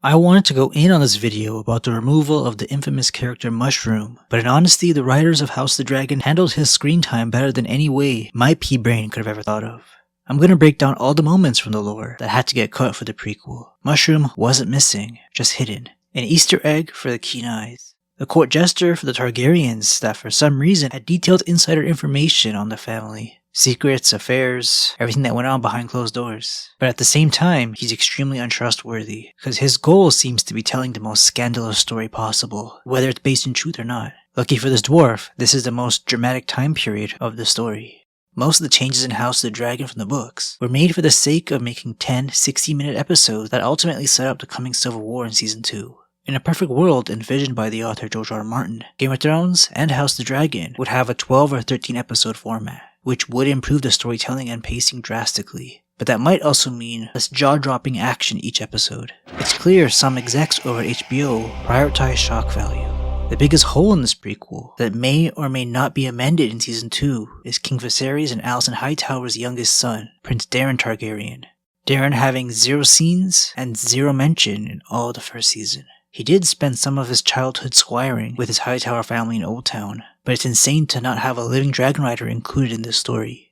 I wanted to go in on this video about the removal of the infamous character Mushroom, but in honesty, the writers of House of the Dragon handled his screen time better than any way my pea-brain could have ever thought of. I'm gonna break down all the moments from the lore that had to get cut for the prequel. Mushroom wasn't missing, just hidden. An Easter egg for the keen eyes. A court jester for the Targaryens that for some reason had detailed insider information on the family. Secrets, affairs, everything that went on behind closed doors. But at the same time, he's extremely untrustworthy, because his goal seems to be telling the most scandalous story possible, whether it's based in truth or not. Lucky for this dwarf, this is the most dramatic time period of the story. Most of the changes in House of the Dragon from the books were made for the sake of making 10 60-minute episodes that ultimately set up the coming Civil War in Season 2. In a perfect world envisioned by the author George R. R. Martin, Game of Thrones and House of the Dragon would have a 12 or 13 episode format, which would improve the storytelling and pacing drastically. But that might also mean less jaw-dropping action each episode. It's clear some execs over at HBO prioritize shock value. The biggest hole in this prequel that may or may not be amended in Season 2 is King Viserys and Alicent Hightower's youngest son, Prince Daemon Targaryen. Daemon having 0 scenes and 0 mention in all of the first season. He did spend some of his childhood squiring with his Hightower family in Old Town, but it's insane to not have a living dragon rider included in this story.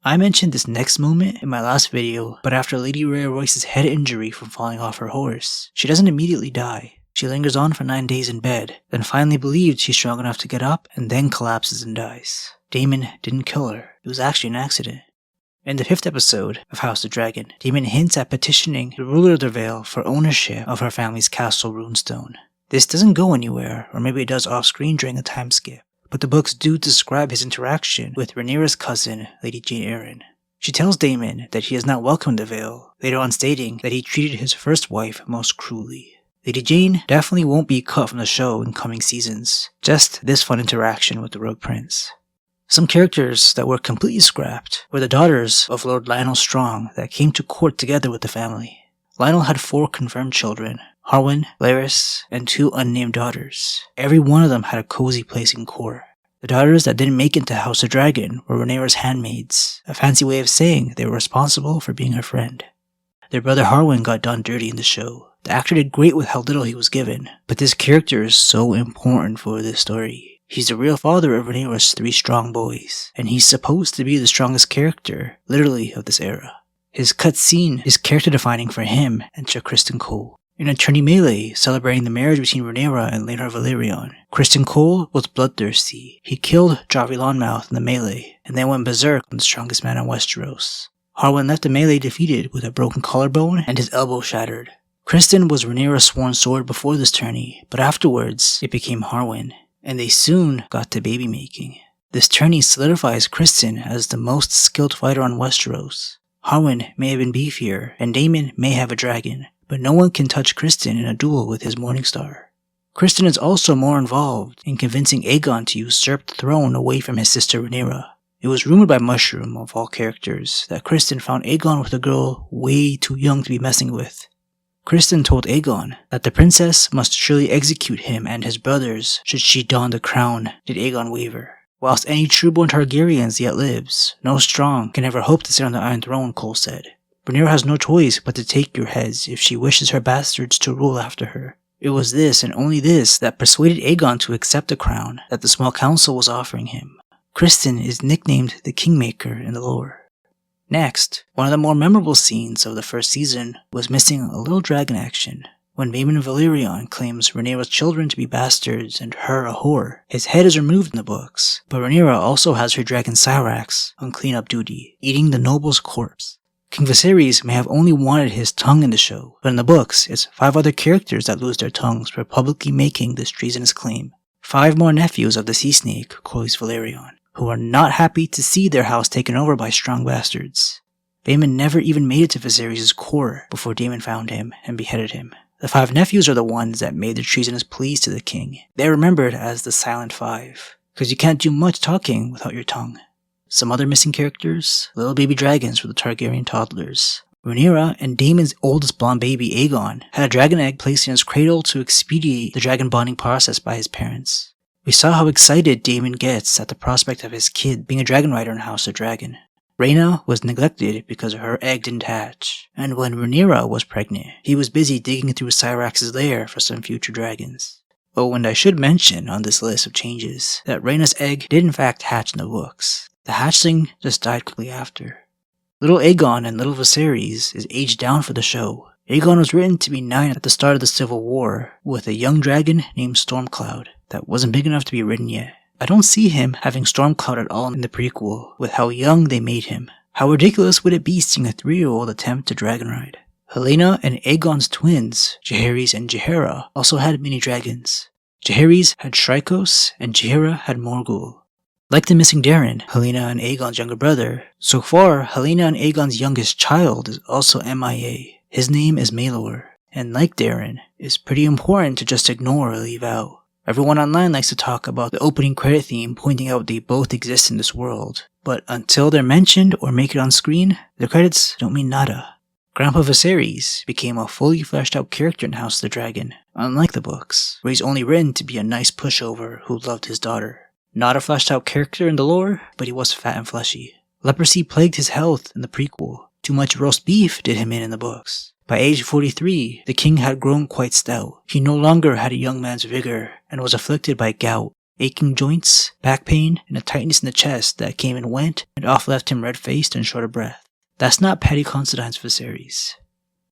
I mentioned this next moment in my last video, but after Lady Rhea Royce's head injury from falling off her horse, she doesn't immediately die. She lingers on for 9 days in bed, then finally believes she's strong enough to get up, and then collapses and dies. Daemon didn't kill her, it was actually an accident. In the 5th episode of House of the Dragon, Daemon hints at petitioning the ruler of the Vale for ownership of her family's castle runestone. This doesn't go anywhere, or maybe it does off-screen during a time skip, but the books do describe his interaction with Rhaenyra's cousin, Lady Jane Eyre. She tells Daemon that he is not welcome in the Vale, later on stating that he treated his first wife most cruelly. Lady Jane definitely won't be cut from the show in coming seasons, just this fun interaction with the Rogue Prince. Some characters that were completely scrapped were the daughters of Lord Lionel Strong that came to court together with the family. Lionel had 4 confirmed children, Harwin, Larys, and 2 unnamed daughters. Every one of them had a cozy place in court. The daughters that didn't make it to House of Dragon were Rhaenyra's handmaids, a fancy way of saying they were responsible for being her friend. Their brother Harwin got done dirty in the show. The actor did great with how little he was given, but this character is so important for this story. He's the real father of Rhaenyra's 3 strong boys, and he's supposed to be the strongest character, literally, of this era. His cutscene is character defining for him and to Criston Cole. In a tourney melee celebrating the marriage between Rhaenyra and Laenor Velaryon, Criston Cole was bloodthirsty. He killed Joffrey Lonmouth in the melee, and then went berserk on the strongest man in Westeros. Harwin left the melee defeated with a broken collarbone and his elbow shattered. Criston was Rhaenyra's sworn sword before this tourney, but afterwards it became Harwin, and they soon got to baby making. This tourney solidifies Criston as the most skilled fighter on Westeros. Harwin may have been beefier, and Daemon may have a dragon, but no one can touch Criston in a duel with his Morningstar. Criston is also more involved in convincing Aegon to usurp the throne away from his sister Rhaenyra. It was rumored by Mushroom, of all characters, that Criston found Aegon with a girl way too young to be messing with. Criston told Aegon that the princess must surely execute him and his brothers should she don the crown did Aegon waver. Whilst any true-born Targaryens yet lives, no strong can ever hope to sit on the Iron Throne, Cole said. Rhaenyra has no choice but to take your heads if she wishes her bastards to rule after her. It was this and only this that persuaded Aegon to accept the crown that the small council was offering him. Criston is nicknamed the Kingmaker in the lore. Next, one of the more memorable scenes of the first season was missing a little dragon action. When Daemon Velaryon claims Rhaenyra's children to be bastards and her a whore, his head is removed in the books, but Rhaenyra also has her dragon Syrax on cleanup duty, eating the noble's corpse. King Viserys may have only wanted his tongue in the show, but in the books, it's 5 other characters that lose their tongues for publicly making this treasonous claim. 5 more nephews of the sea snake, Corlys Velaryon, who are not happy to see their house taken over by strong bastards. Daemon never even made it to Viserys' court before Daemon found him and beheaded him. The 5 nephews are the ones that made the treasonous pleas to the king. They're remembered as the Silent 5, because you can't do much talking without your tongue. Some other missing characters? Little baby dragons for the Targaryen toddlers. Rhaenyra and Daemon's oldest blonde baby, Aegon, had a dragon egg placed in his cradle to expedite the dragon bonding process by his parents. We saw how excited Daemon gets at the prospect of his kid being a dragon rider in House of Dragon. Rhaena was neglected because her egg didn't hatch, and when Rhaenyra was pregnant, he was busy digging through Syrax's lair for some future dragons. Oh, and I should mention on this list of changes that Rhaena's egg did in fact hatch in the books. The hatchling just died quickly after. Little Aegon and little Viserys is aged down for the show. Aegon was written to be 9 at the start of the Civil War, with a young dragon named Stormcloud that wasn't big enough to be written yet. I don't see him having Stormcloud at all in the prequel, with how young they made him. How ridiculous would it be seeing a 3-year-old attempt to dragon ride? Helaena and Aegon's twins, Jaehaerys and Jaehaera, also had mini dragons. Jaehaerys had Shrykos, and Jaehaera had Morgul. Like the missing Darren, Helaena and Aegon's younger brother, so far Helaena and Aegon's youngest child is also MIA. His name is Maelor, and like Darren, is pretty important to just ignore or leave out. Everyone online likes to talk about the opening credit theme, pointing out they both exist in this world, but until they're mentioned or make it on screen, the credits don't mean nada. Grandpa Viserys became a fully fleshed out character in House of the Dragon, unlike the books, where he's only written to be a nice pushover who loved his daughter. Not a fleshed out character in the lore, but he was fat and fleshy. Leprosy plagued his health in the prequel. Too much roast beef did him in the books. By age 43, the king had grown quite stout. He no longer had a young man's vigor, and was afflicted by gout, aching joints, back pain, and a tightness in the chest that came and went, and oft left him red-faced and short of breath. That's not Paddy Considine's Viserys.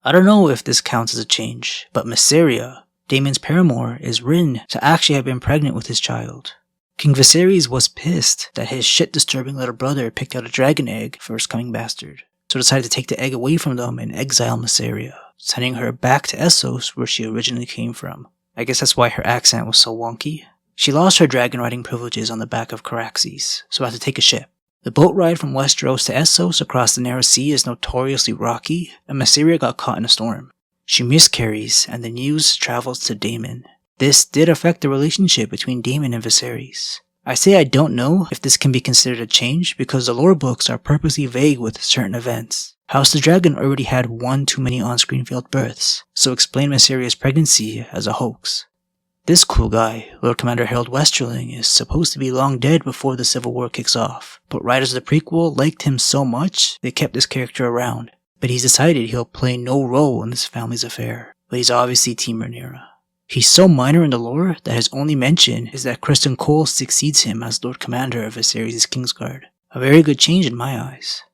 I don't know if this counts as a change, but Mysaria, Daemon's paramour, is written to actually have been pregnant with his child. King Viserys was pissed that his shit-disturbing little brother picked out a dragon egg for his coming bastard, so decided to take the egg away from them and exile Mysaria, sending her back to Essos where she originally came from. I guess that's why her accent was so wonky. She lost her dragon riding privileges on the back of Caraxes, so had to take a ship. The boat ride from Westeros to Essos across the narrow sea is notoriously rocky, and Mysaria got caught in a storm. She miscarries, and the news travels to Daemon. This did affect the relationship between Daemon and Viserys. I say I don't know if this can be considered a change because the lore books are purposely vague with certain events. House the Dragon already had one too many on-screen failed births, so explain Mysaria's pregnancy as a hoax. This cool guy, Lord Commander Harold Westerling, is supposed to be long dead before the Civil War kicks off, but writers of the prequel liked him so much they kept this character around. But he's decided he'll play no role in this family's affair, but he's obviously Team Rhaenyra. He's so minor in the lore that his only mention is that Criston Cole succeeds him as Lord Commander of Viserys' Kingsguard. A very good change in my eyes.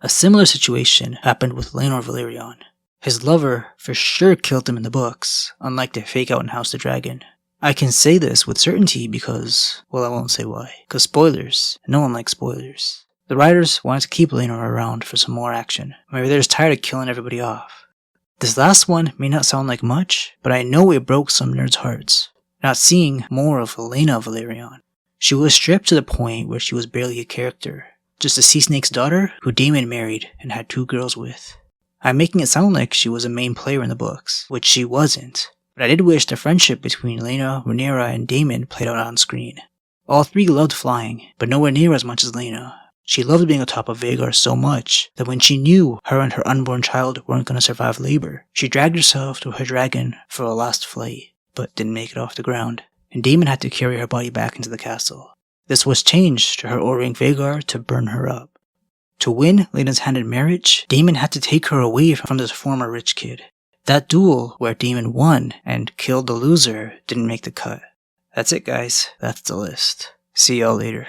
A similar situation happened with Laenor Velaryon. His lover for sure killed him in the books, unlike the fake out in House the Dragon. I can say this with certainty because, well, I won't say why, because spoilers, and no one likes spoilers. The writers wanted to keep Laenor around for some more action. Maybe they're just tired of killing everybody off. This last one may not sound like much, but I know it broke some nerds' hearts, not seeing more of Laena Velaryon. She was stripped to the point where she was barely a character, just a sea snake's daughter who Daemon married and had 2 girls with. I'm making it sound like she was a main player in the books, which she wasn't, but I did wish the friendship between Laena, Rhaenyra, and Daemon played out on screen. All 3 loved flying, but nowhere near as much as Laena. She loved being atop of Vhagar so much that when she knew her and her unborn child weren't going to survive labor, she dragged herself to her dragon for a last flight, but didn't make it off the ground, and Daemon had to carry her body back into the castle. This was changed to her ordering Vhagar to burn her up. To win Laena's hand in marriage, Daemon had to take her away from this former rich kid. That duel where Daemon won and killed the loser didn't make the cut. That's it guys, that's the list. See y'all later.